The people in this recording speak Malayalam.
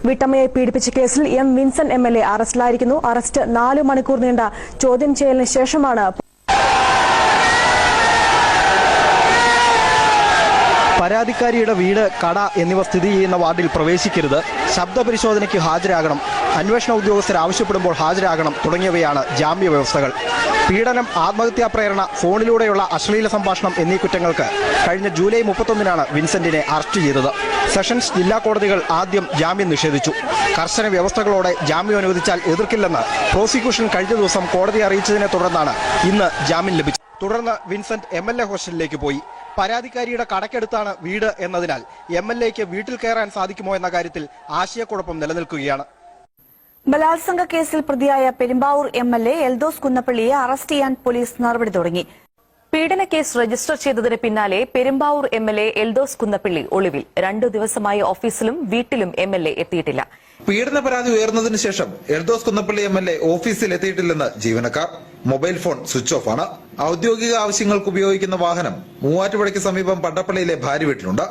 വീട്ടമ്മയെ പീഡിപ്പിച്ച കേസിൽ എം വിൻസെന്റ് എംഎൽഎ അറസ്റ്റിലായിരിക്കുന്നു. അറസ്റ്റ് 4 മണിക്കൂർ നീണ്ട ചോദ്യം ചെയ്യലിന് ശേഷമാണ് പരാതിക്കാരിയുടെ വീട്, കട എന്നിവ സ്ഥിതി ചെയ്യുന്ന വാർഡിൽ പ്രവേശിക്കരുത്, ശബ്ദപരിശോധനയ്ക്ക് ഹാജരാകണം, അന്വേഷണ ഉദ്യോഗസ്ഥർ ആവശ്യപ്പെടുമ്പോൾ ഹാജരാകണം തുടങ്ങിയവയാണ് ജാമ്യ വ്യവസ്ഥകൾ. പീഡനം, ആത്മഹത്യാ പ്രേരണ, ഫോണിലൂടെയുള്ള അശ്ലീല സംഭാഷണം എന്നീ കുറ്റങ്ങൾക്ക് കഴിഞ്ഞ ജൂലൈ 31-നാണ് വിൻസെന്റിനെ അറസ്റ്റ് ചെയ്തത്. സെഷൻസ് ജില്ലാ കോടതികൾ ആദ്യം ജാമ്യം നിഷേധിച്ചു. കർശന വ്യവസ്ഥകളോടെ ജാമ്യം അനുവദിച്ചാൽ എതിർക്കില്ലെന്ന് പ്രോസിക്യൂഷൻ കഴിഞ്ഞ ദിവസം കോടതിയെ അറിയിച്ചതിനെ തുടർന്നാണ് ഇന്ന് ജാമ്യം ലഭിച്ചത്. തുടർന്ന് വിൻസെന്റ് എംഎൽഎ ഹോസ്റ്റലിലേക്ക് പോയി. പരാതിക്കാരിയുടെ കടക്കെടുത്താണ് വീട് എന്നതിനാൽ എംഎൽഎക്ക് വീട്ടിൽ കയറാൻ സാധിക്കുമോ എന്ന കാര്യത്തിൽ ആശയക്കുഴപ്പം നിലനിൽക്കുകയാണ്. ബലാത്സംഗ കേസിൽ പ്രതിയായ പെരുമ്പാവൂർ എംഎൽഎ എൽദോസ് കുന്നപ്പള്ളിയെ അറസ്റ്റ് ചെയ്യാൻ പോലീസ് നടപടി തുടങ്ങി. പീഡന കേസ് രജിസ്റ്റർ ചെയ്തതിന് പിന്നാലെ പെരുമ്പാവൂർ എംഎൽഎ എൽദോസ് കുന്നപ്പള്ളി ഒളിവിൽ. 2 ദിവസമായി ഓഫീസിലും വീട്ടിലും എംഎൽഎ എത്തിയിട്ടില്ല. പീഡന പരാതി ഉയർന്നതിന് ശേഷം എൽദോസ് കുന്നപ്പള്ളി എംഎൽഎ ഓഫീസിൽ എത്തിയിട്ടില്ലെന്ന് ജീവനക്കാർ. മൊബൈൽ ഫോൺ സ്വിച്ച് ഓഫ് ആണ്. ഔദ്യോഗിക ആവശ്യങ്ങൾക്ക് ഉപയോഗിക്കുന്ന വാഹനം മൂവാറ്റുപുഴയ്ക്ക് സമീപം പട്ടപ്പള്ളിയിലെ ഭാര്യ വീട്ടിലുണ്ട്.